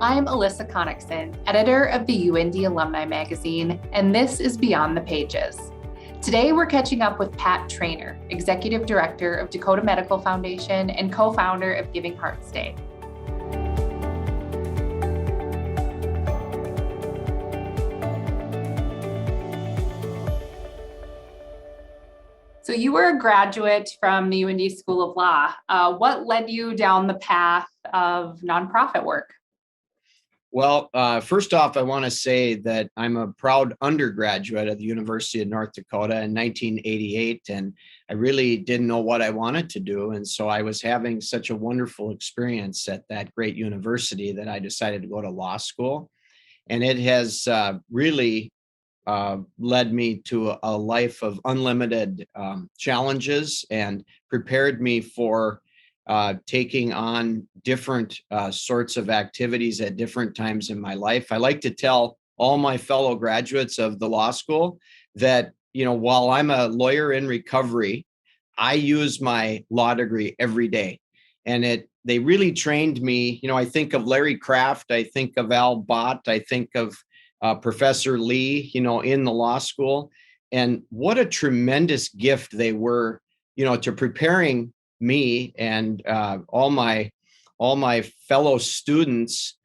I'm Alyssa Connickson, editor of the UND Alumni Magazine, and this is Beyond the Pages. Today, we're catching up with Pat Traynor, Executive Director of Dakota Medical Foundation and co-founder of Giving Hearts Day. So you were a graduate from the UND School of Law. What led you down the path of nonprofit work? Well, first off, I want to say that I'm a proud undergraduate at the University of North Dakota in 1988, and I really didn't know what I wanted to do. And so I was having such a wonderful experience at that great university that I decided to go to law school. And it has really led me to a life of unlimited challenges and prepared me for taking on different sorts of activities at different times in my life. I like to tell all my fellow graduates of the law school that, while I'm a lawyer in recovery, I use my law degree every day. And they really trained me. I think of Larry Kraft, I think of Al Bott, I think of Professor Lee, in the law school. And what a tremendous gift they were, to preparing me and all my fellow students,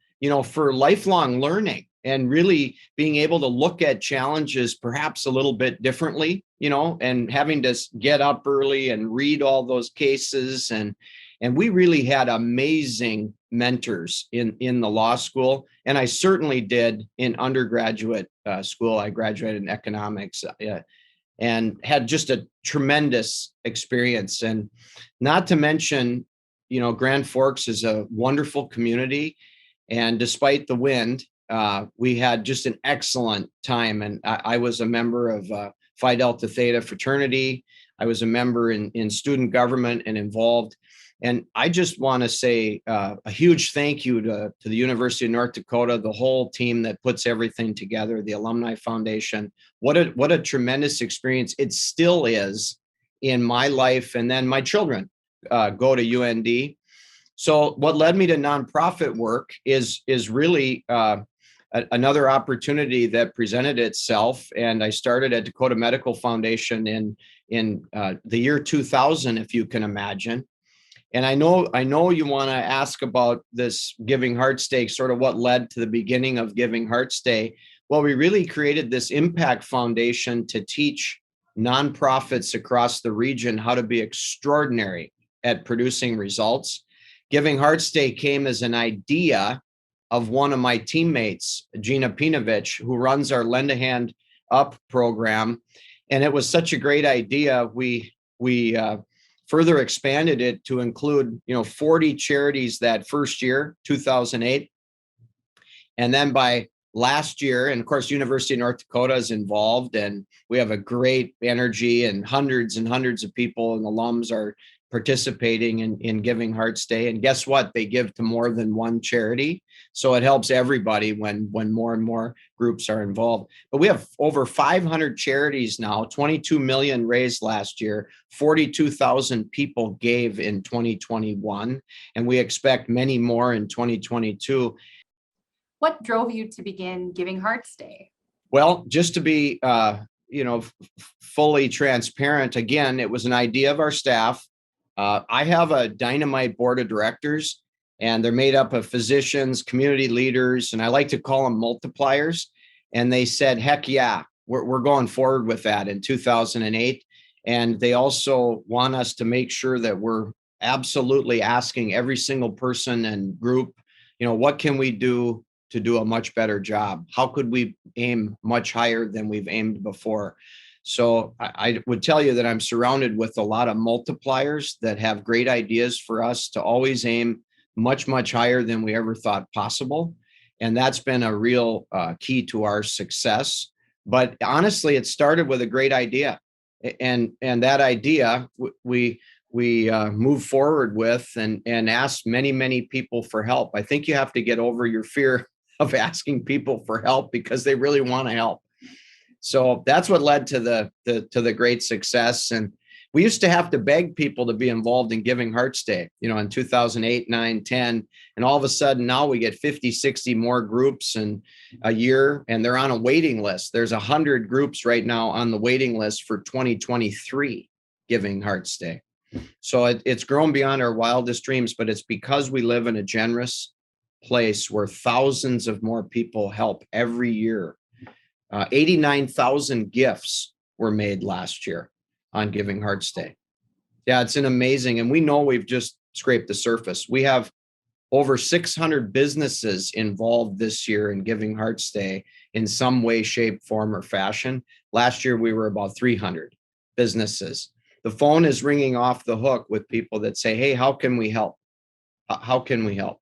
for lifelong learning and really being able to look at challenges perhaps a little bit differently, and having to get up early and read all those cases. And we really had amazing mentors in the law school. And I certainly did in undergraduate school. I graduated in economics. And had just a tremendous experience. And not to mention, Grand Forks is a wonderful community. And despite the wind, we had just an excellent time. And I was a member of Phi Delta Theta fraternity. I was a member in student government and involved. And I just want to say a huge thank you to the University of North Dakota, the whole team that puts everything together, the Alumni Foundation. What a tremendous experience it still is in my life. And then my children go to UND. So what led me to nonprofit work is really another opportunity that presented itself. And I started at Dakota Medical Foundation in the year 2000, if you can imagine. And I know you want to ask about this Giving Hearts Day, sort of what led to the beginning of Giving Hearts Day. Well, we really created this impact foundation to teach nonprofits across the region how to be extraordinary at producing results. Giving Hearts Day came as an idea of one of my teammates, Gina Pinovich, who runs our Lend a Hand Up program. And it was such a great idea. We further expanded it to include, 40 charities that first year, 2008. And then by last year, and of course, University of North Dakota is involved, and we have a great energy and hundreds of people and alums are participating in Giving Hearts Day. And guess what? They give to more than one charity. So it helps everybody when more and more groups are involved. But we have over 500 charities now, 22 million raised last year, 42,000 people gave in 2021, and we expect many more in 2022. What drove you to begin Giving Hearts Day? Well, just to be, fully transparent, again, it was an idea of our staff. I have a dynamite board of directors, and they're made up of physicians, community leaders, and I like to call them multipliers. And they said, heck yeah, we're going forward with that in 2008. And they also want us to make sure that we're absolutely asking every single person and group, what can we do to do a much better job? How could we aim much higher than we've aimed before? So I would tell you that I'm surrounded with a lot of multipliers that have great ideas for us to always aim much, much higher than we ever thought possible. And that's been a real key to our success. But honestly, it started with a great idea. And that idea we move forward with and ask many people for help. I think you have to get over your fear of asking people for help because they really want to help. So that's what led to the great success. And we used to have to beg people to be involved in Giving Hearts Day, in 2008, 9, 10. And all of a sudden now we get 50, 60 more groups in a year, and they're on a waiting list. There's 100 groups right now on the waiting list for 2023 Giving Hearts Day. So it's grown beyond our wildest dreams, but it's because we live in a generous place where thousands of more people help every year. 89,000 gifts were made last year on Giving Hearts Day. Yeah, it's an amazing, and we know we've just scraped the surface. We have over 600 businesses involved this year in Giving Hearts Day in some way, shape, form, or fashion. Last year, we were about 300 businesses. The phone is ringing off the hook with people that say, hey, how can we help? How can we help?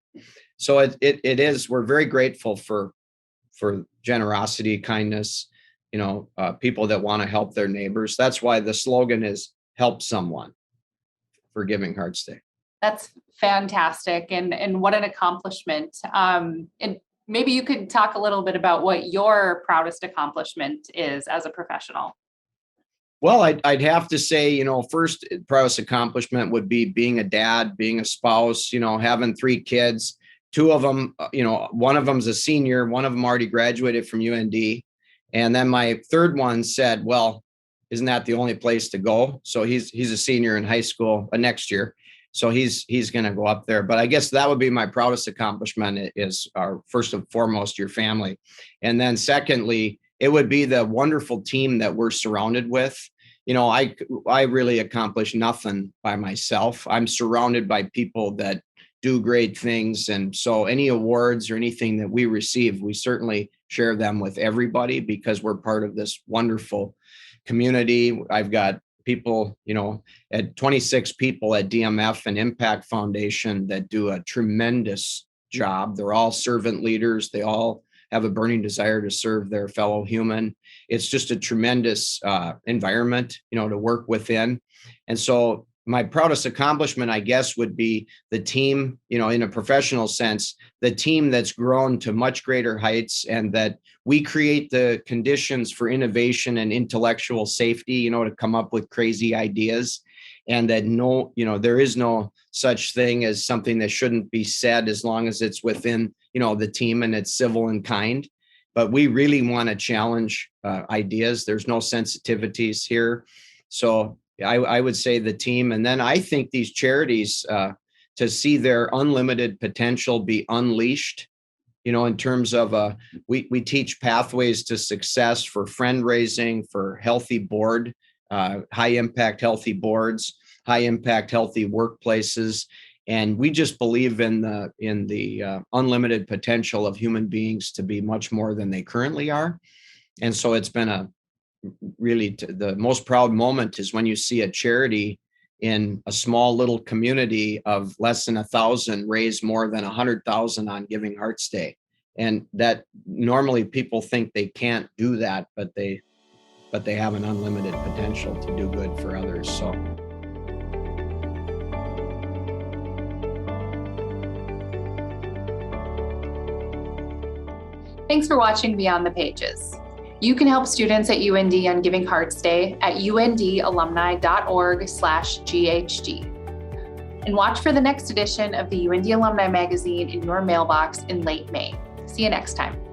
So it is, we're very grateful for generosity, kindness, people that want to help their neighbors. That's why the slogan is help someone for Giving Hearts Day. That's fantastic. And what an accomplishment. And maybe you could talk a little bit about what your proudest accomplishment is as a professional. Well, I'd have to say, first proudest accomplishment would be being a dad, being a spouse, having 3 kids. 2 of them, one of them's a senior, one of them already graduated from UND. And then my third one said, well, isn't that the only place to go? So he's a senior in high school next year. So he's going to go up there. But I guess that would be my proudest accomplishment is first and foremost, your family. And then secondly, it would be the wonderful team that we're surrounded with. I really accomplish nothing by myself. I'm surrounded by people that do great things. And so any awards or anything that we receive, we certainly share them with everybody because we're part of this wonderful community. I've got people, at 26 people at DMF and Impact Foundation that do a tremendous job. They're all servant leaders. They all have a burning desire to serve their fellow human. It's just a tremendous environment, to work within. And so my proudest accomplishment, I guess, would be the team, in a professional sense, the team that's grown to much greater heights and that we create the conditions for innovation and intellectual safety, to come up with crazy ideas. And that there is no such thing as something that shouldn't be said as long as it's within, the team and it's civil and kind. But we really want to challenge ideas. There's no sensitivities here. So I would say the team. And then I think these charities to see their unlimited potential be unleashed, in terms of we teach pathways to success for friend-raising, for healthy board, high impact healthy boards, high impact healthy workplaces. And we just believe in the unlimited potential of human beings to be much more than they currently are. And so it's been the most proud moment is when you see a charity in a small little community of less than 1,000 raise more than 100,000 on Giving Hearts Day. And that normally people think they can't do that, but they have an unlimited potential to do good for others. So. Thanks for watching Beyond the Pages. You can help students at UND on Giving Hearts Day at undalumni.org/GHG. And watch for the next edition of the UND Alumni Magazine in your mailbox in late May. See you next time.